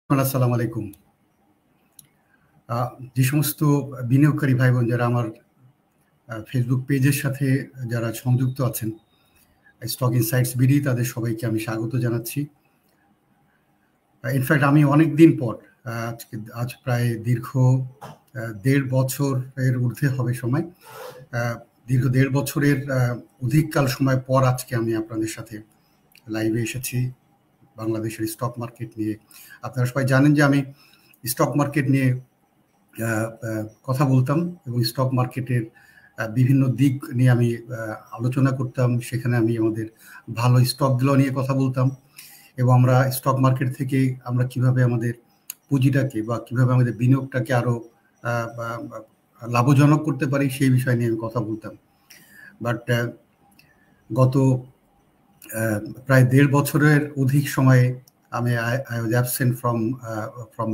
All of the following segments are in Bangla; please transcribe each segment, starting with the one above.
আসসালামু আলাইকুম। যে সমস্ত বিনিয়োগকারী ভাই বোন যারা আমার ফেসবুক পেজের সাথে যারা সংযুক্ত আছেন, স্টক ইনসাইটস বিডি, তাদের সবাইকে আমি স্বাগত জানাচ্ছি। ইনফ্যাক্ট আমি অনেকদিন পর, আজ প্রায় দীর্ঘ ১.৫ বছরের ঊর্ধ্বে হবে সময়, দীর্ঘ ১.৫ বছরের অধিককাল সময় পর আজকে আমি আপনাদের সাথে লাইভে এসেছি বাংলাদেশের স্টক মার্কেট নিয়ে। আপনারা সবাই জানেন যে আমি স্টক মার্কেট নিয়ে কথা বলতাম এবং স্টক মার্কেটের বিভিন্ন দিক নিয়ে আমি আলোচনা করতাম। সেখানে আমি আমাদের ভালো স্টকগুলো নিয়ে কথা বলতাম এবং আমরা স্টক মার্কেট থেকে আমরা কিভাবে আমাদের পুঁজিটাকে বা কিভাবে আমাদের বিনিয়োগটাকে আরো লাভজনক করতে পারি সেই বিষয় নিয়ে আমি কথা বলতাম। বাট গত প্রায় ১.৫ বছরের অধিক সময়ে আমি আই ওয়াজ অ্যাবসেন্ট ফ্রম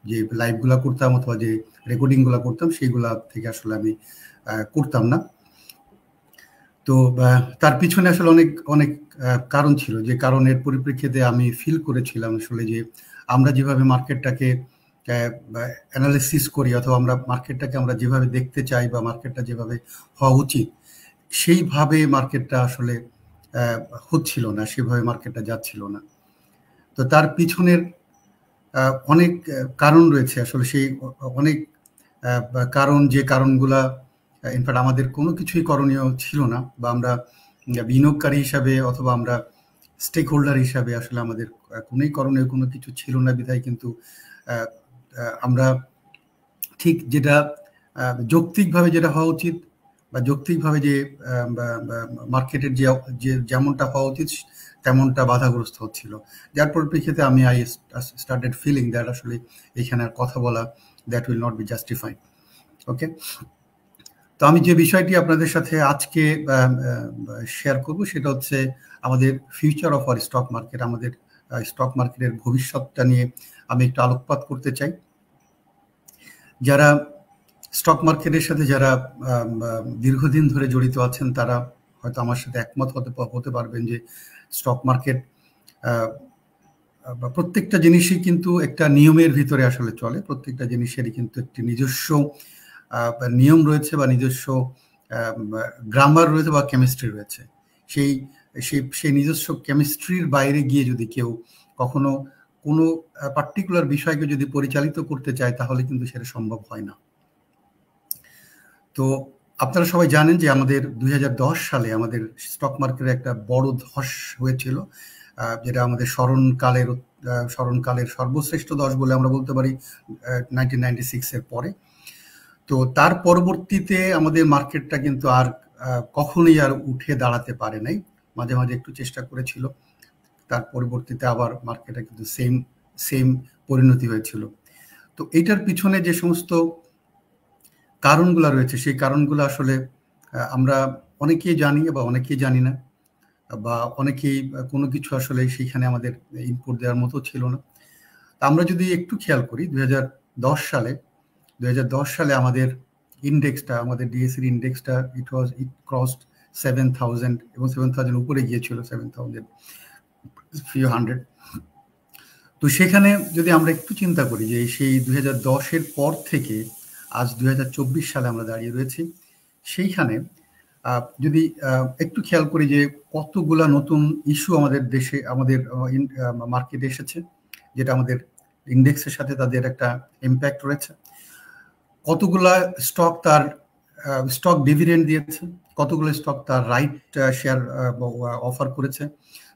যে লাইভগুলো করতাম অথবা যে রেকর্ডিংগুলো করতাম সেইগুলা থেকে আসলে আমি করতাম না। তো তার পিছনে আসলে অনেক কারণ ছিল, যে কারণের পরিপ্রেক্ষিতে আমি ফিল করেছিলাম আসলে যে আমরা যেভাবে মার্কেটটাকে অ্যানালিসিস করি অথবা আমরা মার্কেটটাকে আমরা যেভাবে দেখতে চাই বা মার্কেটটা যেভাবে হওয়া উচিত সেইভাবে মার্কেটটা আসলে হচ্ছিল না, সেভাবে মার্কেটটা যাচ্ছিল না। তো তার পিছনের অনেক কারণ রয়েছে আসলে, সেই অনেক কারণ, যে কারণগুলা ইনফ্যাক্ট আমাদের কোনো কিছুই করণীয় ছিল না, বা আমরা বিনিয়োগকারী হিসাবে অথবা আমরা স্টেক হোল্ডার হিসাবে আসলে আমাদের কোনোই করণীয় কোনো কিছু ছিল না। বিধায় কিন্তু আমরা ঠিক যেটা যৌক্তিকভাবে যেটা হওয়া উচিত বা যৌক্তিকভাবে যে মার্কেটের যে যেমনটা হওয়া উচিত তেমনটা বাধাগ্রস্ত হচ্ছিল, যার পরিপ্রেক্ষিতে আমি আই স্টার্টেড ফিলিং দ্যাট আসলে এখানে আর কথা বলা that will not be justified. Okay, তো আমি যে বিষয়টি আপনাদের সাথে আজকে শেয়ার করব সেটা হচ্ছে আমাদের future of our stock market, আমাদের স্টক মার্কেটের ভবিষ্যৎটা নিয়ে আমি একটু আলোকপাত করতে চাই। যারা স্টক মার্কেটের সাথে যারা দীর্ঘদিন ধরে জড়িত আছেন তারা হয়তো আমার সাথে একমত হতে পারবেন যে স্টক মার্কেট প্রত্যেকটা জিনিসই কিন্তু একটা নিয়মের ভিতরে আসলে চলে। প্রত্যেকটা জিনিসেরই কিন্তু একটি নিজস্ব নিয়ম রয়েছে বা নিজস্ব গ্রামার রয়েছে বা কেমিস্ট্রি রয়েছে। সেই নিজস্ব কেমিস্ট্রির বাইরে গিয়ে যদি কেউ কখনো কোনো পার্টিকুলার বিষয়কে যদি পরিচালিত করতে চায় তাহলে কিন্তু সেটা সম্ভব হয় না। তো আপনারা সবাই জানেন যে আমাদের 2010 সালে আমাদের স্টক মার্কেটে একটা বড় ধস হয়েছিল, যেটা আমাদের স্মরণকালের সর্বশ্রেষ্ঠ ধস বলে আমরা বলতে পারি 1996 এর পরে। তো তার পরবর্তীতে আমাদের মার্কেটটা কিন্তু আর কখনোই আর উঠে দাঁড়াতে পারে নাই। মাঝে মাঝে একটু চেষ্টা করেছিল, তার পরবর্তীতে আবার মার্কেটে কিন্তু সেম পরিণতি হয়েছিল। তো এটার পিছনে যে সমস্ত কারণগুলো রয়েছে সেই কারণগুলো আসলে আমরা অনেকেই জানি বা অনেকেই জানি না, বা অনেকেই কোনো কিছু আসলে সেইখানে আমাদের ইনপুট দেওয়ার মতো ছিল না। আমরা যদি একটু খেয়াল করি 2010 সালে আমাদের ইন্ডেক্সটা, আমাদের ডিএসসির ইন্ডেক্সটা ইট ক্রসড 7,000 এবং 7,000 উপরে গিয়েছিল, 7,000 few hundred। তো সেখানে যদি আমরা একটু চিন্তা করি যে সেই 2010-এর পর থেকে আজ 2024 সালে আমরা দাঁড়িয়ে রয়েছি, সেইখানে যদি একটু খেয়াল করি যে কতগুলা নতুন ইস্যু আমাদের দেশে, আমাদের মার্কেটে এসেছে, যেটা আমাদের ইন্ডেক্সের সাথে তাদের একটা ইম্প্যাক্ট রয়েছে। কতগুলা স্টক তার স্টক ডিভিডেন্ড দিয়েছে, কতগুলো স্টক তার রাইট শেয়ার অফার করেছে।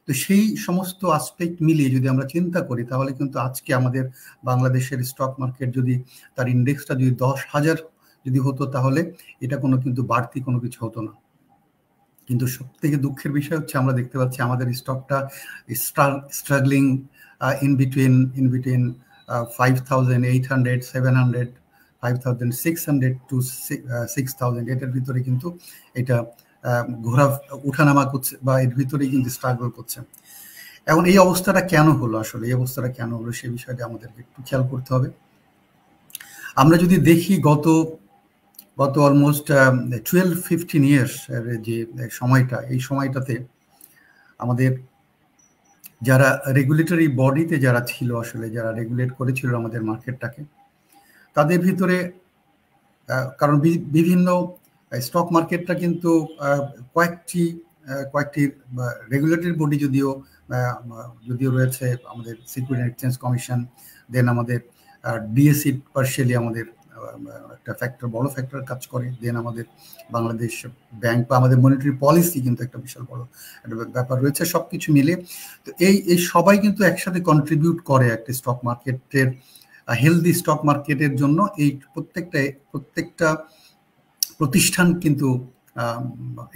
তো সেই সমস্ত আসপেক্ট মিলিয়ে যদি আমরা চিন্তা করি তাহলে কিন্তু আজকে আমাদের বাংলাদেশের স্টক মার্কেট যদি তার ইন্ডেক্সটা যদি 10,000 যদি হতো তাহলে এটা কিন্তু বাড়তি কোনো কিছু হতো না। কিন্তু সবথেকে দুঃখের বিষয় হচ্ছে আমরা দেখতে পাচ্ছি আমাদের স্টকটা স্ট্রাগলিং ইন বিটুইন 5,800, 700, 5,600 to 6,000, এটার ভিতরে কিন্তু এটা উঠানামা করছে বা এর ভিতরেই কিন্তু স্ট্রাগল করছে। এখন এই অবস্থাটা কেন হলো, আসলে এই অবস্থাটা কেন হলো সেই বিষয়টা আমাদেরকে একটু খেয়াল করতে হবে। আমরা যদি দেখি গত অলমোস্ট 12-15 ইয়ার্স যে সময়টা, এই সময়টাতে আমাদের যারা রেগুলেটরি বডিতে যারা ছিল, আসলে যারা রেগুলেট করেছিল আমাদের মার্কেটটাকে, তাদের ভিতরে কারণ বিভিন্ন স্টক মার্কেটটা কিন্তু কয়েকটি রেগুলেটরি বডি যদিও রয়েছে, আমাদের সিকিউরিটি এক্সচেঞ্জ কমিশন, দেন আমাদের ডিএসসি পার্শিয়ালি আমাদের একটা বড় ফ্যাক্টর কাজ করে, দেন আমাদের বাংলাদেশ ব্যাংক বা আমাদের মনিটারি পলিসি কিন্তু একটা বিশাল বড় একটা ব্যাপার রয়েছে। সবকিছু মিলে তো এই সবাই কিন্তু একসাথে কন্ট্রিবিউট করে একটা স্টক মার্কেটের, হেলদি স্টক মার্কেটের জন্য। এই প্রত্যেকটা প্রতিষ্ঠান কিন্তু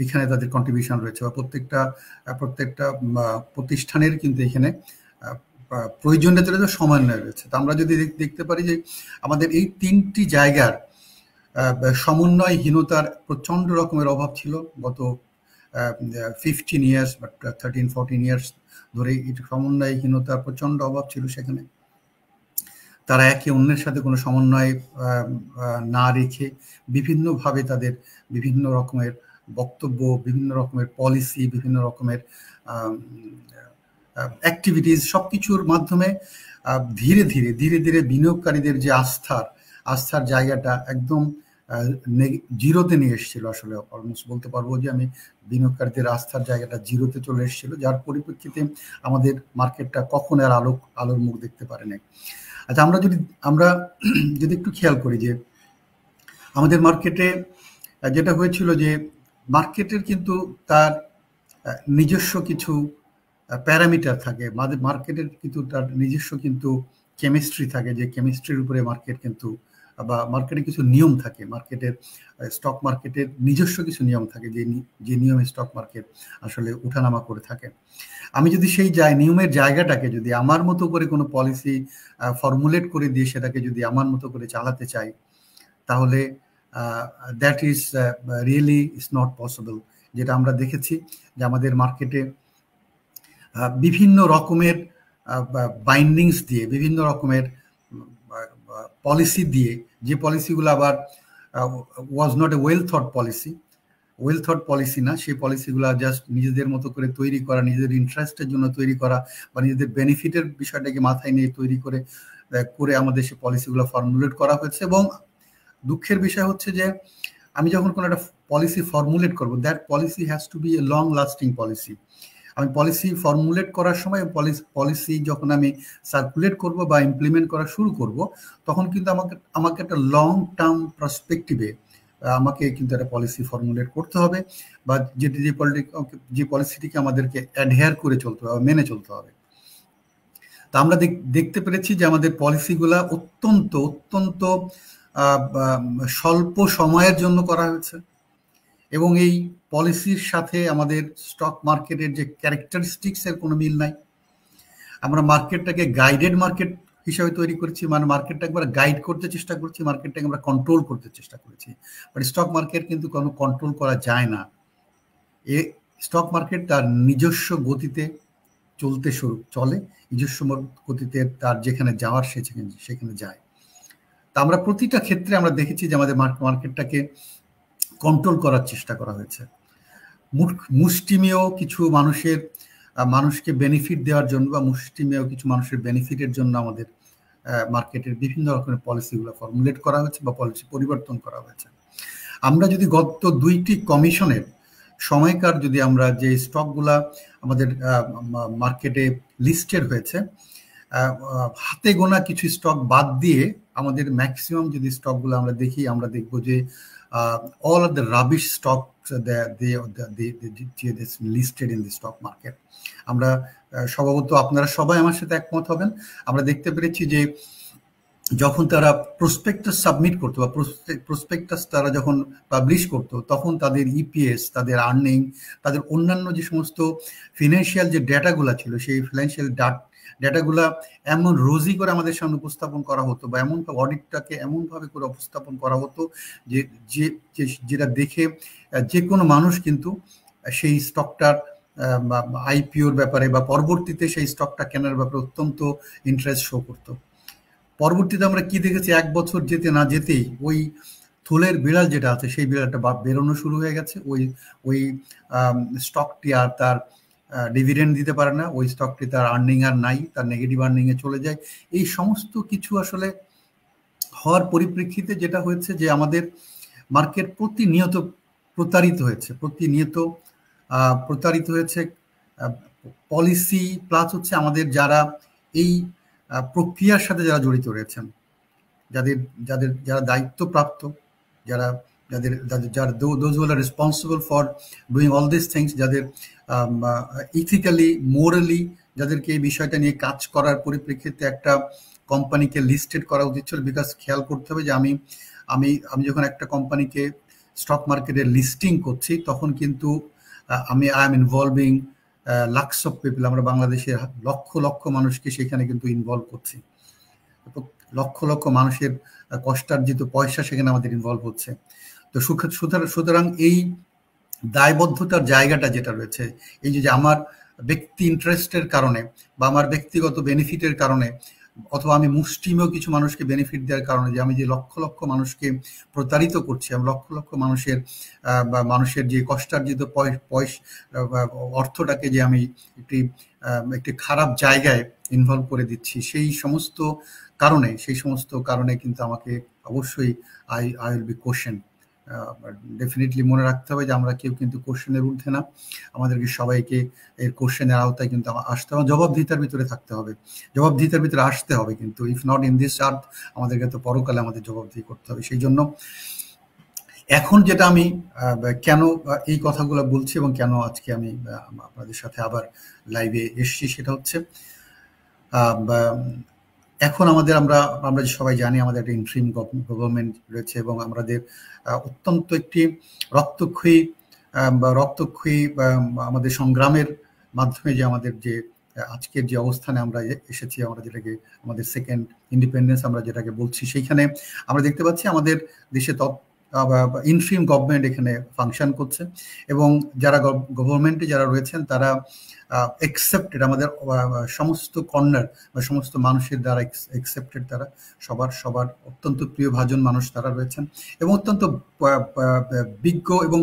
এখানে তাদের কন্ট্রিবিউশন রয়েছে, বা প্রত্যেকটা প্রতিষ্ঠানের কিন্তু এখানে প্রয়োজনীয়তা রয়েছে, সমন্বয় রয়েছে। তো আমরা যদি দেখতে পারি যে আমাদের এই তিনটি জায়গার সমন্বয়হীনতার প্রচন্ড রকমের অভাব ছিল গত 15 ইয়ার্স বা 13-14 ইয়ার্স ধরে। এই সমন্বয়হীনতার প্রচন্ড অভাব ছিল সেখানে। তারা একে অন্যের সাথে কোনো সমন্বয় না রেখে বিভিন্নভাবে তাদের বিভিন্ন রকমের বক্তব্য, বিভিন্ন রকমের পলিসি, বিভিন্ন রকমের অ্যাক্টিভিটিস, সবকিছুর মাধ্যমে ধীরে ধীরে বিনিয়োগকারীদের যে আস্থার জায়গাটা একদম জিরোতে নিয়ে এসেছিল। আসলে অলমোস্ট বলতে পারবো যে আমি বিনিয়োগকারীদের আস্থার জায়গাটা জিরোতে চলে এসেছিল, যার পরিপ্রেক্ষিতে আমাদের মার্কেটটা কখন আর আলোর মুখ দেখতে পারে না। আচ্ছা, আমরা যদি একটু খেয়াল করি যে আমাদের মার্কেটে যেটা হয়েছিল, যে মার্কেটের কিন্তু তার নিজস্ব কিছু প্যারামিটার থাকে, মার্কেটের কিন্তু তার নিজস্ব কিন্তু কেমিস্ট্রি থাকে, যে কেমিস্ট্রির উপরে মার্কেট কিন্তু, বা মার্কেটে কিছু নিয়ম থাকে, স্টক মার্কেটের নিজস্ব কিছু নিয়ম থাকে, যে নিয়মে স্টক মার্কেট আসলে ওঠানামা করে থাকে। আমি যদি সেই নিয়মের জায়গাটাকে যদি আমার মতো করে কোনো পলিসি ফর্মুলেট করে দিয়ে সেটাকে যদি আমার মতো করে চালাতে চাই, তাহলে that is really is not possible. যেটা আমরা দেখেছি যে আমাদের মার্কেটে বিভিন্ন রকমের বাইন্ডিংস দিয়ে, বিভিন্ন রকমের পলিসি দিয়ে, যে পলিসিগুলো আবার was not a well thought policy না, সেই পলিসিগুলো জাস্ট নিজেদের মতো করে তৈরি করা, নিজেদের ইন্টারেস্টের জন্য তৈরি করা, বা নিজেদের বেনিফিটের বিষয়টাকে মাথায় নিয়ে তৈরি করে আমাদের সেই পলিসিগুলো ফর্মুলেট করা হয়েছে। এবং দুঃখের বিষয় হচ্ছে যে আমি যখন কোনো একটা পলিসি ফর্মুলেট করবো, that policy has to be a long lasting policy. আমি পলিসি ফর্মুলেট করার সময় পলিসি যখন আমি সার্কুলেট করব বা ইমপ্লিমেন্ট করা শুরু করব, তখন কিন্তু আমাকে একটা লং টার্ম পার্সপেক্টিভে আমাকে কিন্তু একটা পলিসি ফর্মুলেট করতে হবে, বা যে পলিসিটিকে আমাদেরকে অ্যাডহেয়ার করে চলতে হবে, মেনে চলতে হবে। তা আমরা দেখতে পেরেছি যে আমাদের পলিসিগুলা অত্যন্ত স্বল্প সময়ের জন্য করা হয়েছে, এবং এই পলিসির সাথে আমাদের স্টক মার্কেটের যে ক্যারেক্টারিস্টিক্স এর কোনো মিল নাই। আমরা মার্কেটটাকে গাইডেড মার্কেট হিসাবে তৈরি করেছি, মানে মার্কেটটা একবার গাইড করতে চেষ্টা করছি, মার্কেটটাকে আমরা কন্ট্রোল করতে চেষ্টা করেছি। বাট স্টক মার্কেট কিন্তু কোনো কন্ট্রোল করা যায় না। স্টক মার্কেট তার নিজস্ব গতিতে চলে, নিজস্ব গতিতে তার যেখানে যাওয়ার সেখানে যায়। তা আমরা প্রতিটা ক্ষেত্রে আমরা দেখেছি যে আমাদের মার্কেটটাকে কন্ট্রোল করার চেষ্টা করা হয়েছে। মুষ্টিমেয় কিছু মানুষকে বেনিফিট দেওয়ার জন্য, বা মুষ্টিমেয় কিছু মানুষের বেনিফিটের জন্য আমাদের মার্কেটের বিভিন্ন রকমের পলিসিগুলো ফর্মুলেট করা হয়েছে বা পলিসি পরিবর্তন করা হয়েছে। আমরা যদি গত 2টি কমিশনের সময়কার যদি আমরা যে স্টকগুলা আমাদের মার্কেটে লিস্টেড হয়েছে, হাতে গোনা কিছু স্টক বাদ দিয়ে আমাদের ম্যাক্সিমাম যদি স্টকগুলো আমরা দেখি, আমরা দেখবো যে all of the rubbish stocks they listed in the stock market. আমরা স্বভাবত আপনারা সবাই আমার সাথে একমত হবেন, আমরা দেখতে পেরেছি যে যখন তারা প্রসপেক্টাস সাবমিট করতো, বা প্রসপেক্টাস তারা যখন পাবলিশ করতো, তখন তাদের ইপিএস, তাদের আর্নিং, তাদের অন্যান্য যে সমস্ত ফিনান্সিয়াল যে ডেটাগুলো ছিল, সেই ফিনান্সিয়াল ডেটাগুলা এমন রোজি করে আমাদের সামনে উপস্থাপন করা হতো, বা এমনভাবে অডিটটাকে এমনভাবে করে উপস্থাপন করা হতো যেটা দেখে যে কোনো মানুষ কিন্তু সেই স্টকটার আইপিওর ব্যাপারে বা পরবর্তীতে সেই স্টকটা কেনার ব্যাপারে অত্যন্ত ইন্টারেস্ট শো করতো। পরবর্তীতে আমরা কি দেখেছি, 1 বছর যেতে না যেতেই ওই থুলের বিড়াল যেটা আছে, সেই বিড়ালটা বেরোনো শুরু হয়ে গেছে। ওই স্টকটি আর তার ডিভিডেন্ড দিতে পারে না, ওই স্টকটি তার আর্নিং আর নাই, তার নেগেটিভ আর্নিংয়ে চলে যায়। এই সমস্ত কিছু আসলে হওয়ার পরিপ্রেক্ষিতে যেটা হয়েছে যে আমাদের মার্কেট প্রতিনিয়ত প্রতারিত হয়েছে পলিসি প্লাস হচ্ছে আমাদের যারা এই প্রক্রিয়ার সাথে যারা জড়িত রয়েছেন, যারা দায়িত্বপ্রাপ্ত, those who are responsible for doing all these things, যাদের ইথিক্যালি মোরালি যাদেরকে এই বিষয়টা নিয়ে কাজ করার পরিপ্রেক্ষিতে একটা কোম্পানিকে লিস্টেড করা উচিত ছিল। বিকজ খেয়াল করতে হবে যে আমি যখন একটা কোম্পানিকে স্টক মার্কেটে লিস্টিং করছি তখন কিন্তু I am involving lakhs of people. আমরা বাংলাদেশের লক্ষ লক্ষ মানুষকে সেখানে কিন্তু ইনভলভ করছি, লক্ষ লক্ষ মানুষের কষ্টার্জিত পয়সা সেখানে আমাদের ইনভলভ হচ্ছে। তো সুতরাং এই দায়বদ্ধতার জায়গাটা যেটা রয়েছে, এই যে আমার ব্যক্তি ইন্টারেস্টের কারণে বা আমার ব্যক্তিগত বেনিফিটের কারণে অথবা আমি মুষ্টিমেয় কিছু মানুষকে বেনিফিট দেওয়ার কারণে যে আমি যে লক্ষ লক্ষ মানুষকে প্রতারিত করছি, আমি লক্ষ লক্ষ মানুষের যে কষ্টার্জিত অর্থটাকে যে আমি একটি খারাপ জায়গায় ইনভলভ করে দিচ্ছি, সেই সমস্ত কারণে কিন্তু আমাকে অবশ্যই I will be question. Definitely মনে রাখতে হবে যে আমরা কেউ কিন্তু কোশ্চেনের ঊর্ধ্বে না, আমাদেরকে সবাইকে এর কোশ্চেনের আওতায় কিন্তু আসতে হবে, জবাবদিহিতার ভিতরে থাকতে হবে, জবাবদিহিতার ভিতরে আসতে হবে। কিন্তু ইফ নট ইন দিস আর্থ, আমাদেরকে তো পরকালে আমাদের জবাবদিহি করতে হবে। সেই জন্য এখন যেটা আমি কেন এই কথাগুলো বলছি এবং কেন আজকে আমি আপনাদের সাথে আবার লাইভে এসছি, সেটা হচ্ছে এখন আমরা সবাই জানি আমাদের একটা ইন্টারিম গভর্নমেন্ট রয়েছে এবং আমাদের অত্যন্ত একটি রক্তক্ষয়ী আমাদের সংগ্রামের মাধ্যমে যে আমাদের যে আজকের যে অবস্থানে আমরা এসেছি, আমরা যেটাকে আমাদের সেকেন্ড ইন্ডিপেন্ডেন্স আমরা যেটাকে বলছি, সেইখানে আমরা দেখতে পাচ্ছি আমাদের দেশে ইন্টারিম গভর্নমেন্ট এখানে ফাংশন করছে এবং যারা গভর্নমেন্টে যারা রয়েছেন তারা অ্যাকসেপ্টেড, আমাদের সমস্ত কর্নার বা সমস্ত মানুষের দ্বারা অ্যাকসেপ্টেড, তারা সবার অত্যন্ত প্রিয়ভাজন মানুষ তারা রয়েছেন এবং অত্যন্ত বিজ্ঞ এবং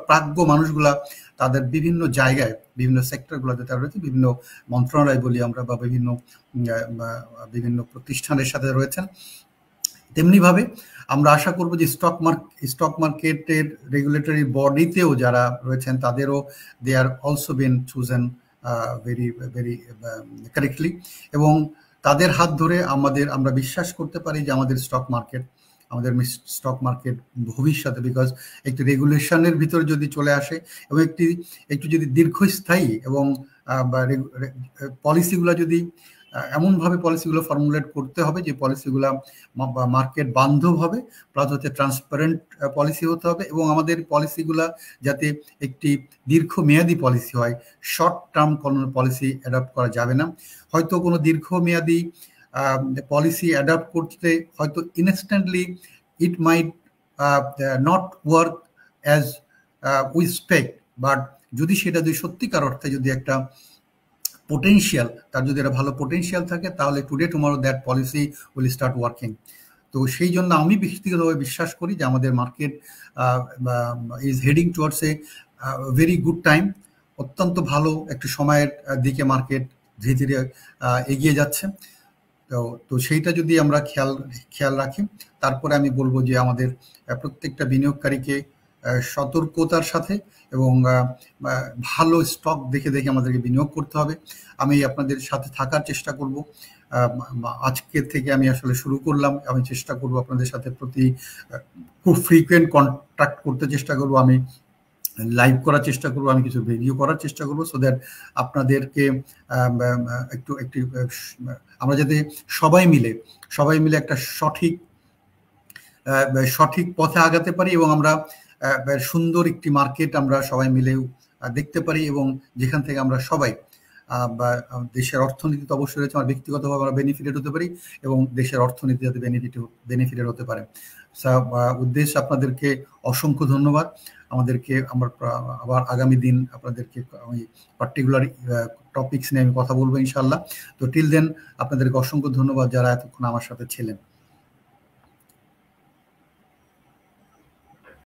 প্রাজ্ঞ মানুষগুলা তাদের বিভিন্ন জায়গায় বিভিন্ন সেক্টরগুলোতে তারা রয়েছে, বিভিন্ন মন্ত্রণালয় বলি আমরা বা বিভিন্ন প্রতিষ্ঠানের সাথে রয়েছেন। তেমনিভাবে আমরা আশা করব যে স্টক মার্কেটের রেগুলেটরি বডিতেও যারা রয়েছেন তাদেরও they are also been chosen very very correctly এবং তাদের হাত ধরে আমরা বিশ্বাস করতে পারি যে আমাদের স্টক মার্কেট ভবিষ্যতে, বিকজ একটি রেগুলেশনের ভিতরে যদি চলে আসে এবং একটু যদি দীর্ঘস্থায়ী এবং পলিসিগুলো যদি এমনভাবে পলিসিগুলো ফর্মুলেট করতে হবে যে পলিসিগুলো মার্কেট বান্ধব হবে, প্লাস হচ্ছে ট্রান্সপারেন্ট পলিসি হতে হবে এবং আমাদের পলিসিগুলা যাতে একটি দীর্ঘমেয়াদী পলিসি হয়, শর্ট টার্ম কোনো পলিসি অ্যাডাপ্ট করা যাবে না। হয়তো কোনো দীর্ঘমেয়াদী পলিসি অ্যাডাপ্ট করতে হয়তো instantly it might not work as we expect, but যদি সত্যিকার অর্থে যদি একটা পোটেনশিয়াল, তার যদি একটা ভালো পোটেনশিয়াল থাকে তাহলে today tomorrow that policy will start working. তো সেই জন্য আমি ব্যক্তিগতভাবে বিশ্বাস করি যে আমাদের market is heading towards a very good time, অত্যন্ত ভালো একটি সময়ের দিকে মার্কেট ধীরে ধীরে এগিয়ে যাচ্ছে। তো সেইটা যদি আমরা খেয়াল রাখি, তারপরে আমি বলবো যে আমাদের প্রত্যেকটা বিনিয়োগকারীকে সতর্কতার সাথে এবং ভালো স্টক দেখে আমাদেরকে বিনিয়োগ করতে হবে। আমি আপনাদের সাথে থাকার চেষ্টা করব, আজকে থেকে আমি আসলে শুরু করলাম, আমি চেষ্টা করব আপনাদের সাথে খুব ফ্রিকুয়েন্ট কন্ট্যাক্ট করতে চেষ্টা করব, আমি লাইভ করার চেষ্টা করব, আমি কিছু ভিডিও করার চেষ্টা করব, সো দ্যাট আপনাদেরকে একটু আমরা যাতে সবাই মিলে একটা সঠিক পথে আগাতে পারি এবং আমরা সুন্দর একটি মার্কেট আমরা সবাই মিলে দেখতে পারি এবং যেখান থেকে আমরা সবাই দেশের অর্থনীতি তো অবশ্যই রয়েছে, আমার ব্যক্তিগতভাবে আমরা বেনিফিটেড হতে পারি এবং দেশের অর্থনীতি যাতে বেনিফিটেড হতে পারে। উদ্দেশ্যে আপনাদেরকে অসংখ্য ধন্যবাদ। আমার আবার আগামী দিন আপনাদেরকে আমি পার্টিকুলার টপিকস নিয়ে আমি কথা বলবো ইনশাল্লাহ। তো টিল দেন আপনাদেরকে অসংখ্য ধন্যবাদ যারা এতক্ষণ আমার সাথে ছিলেন।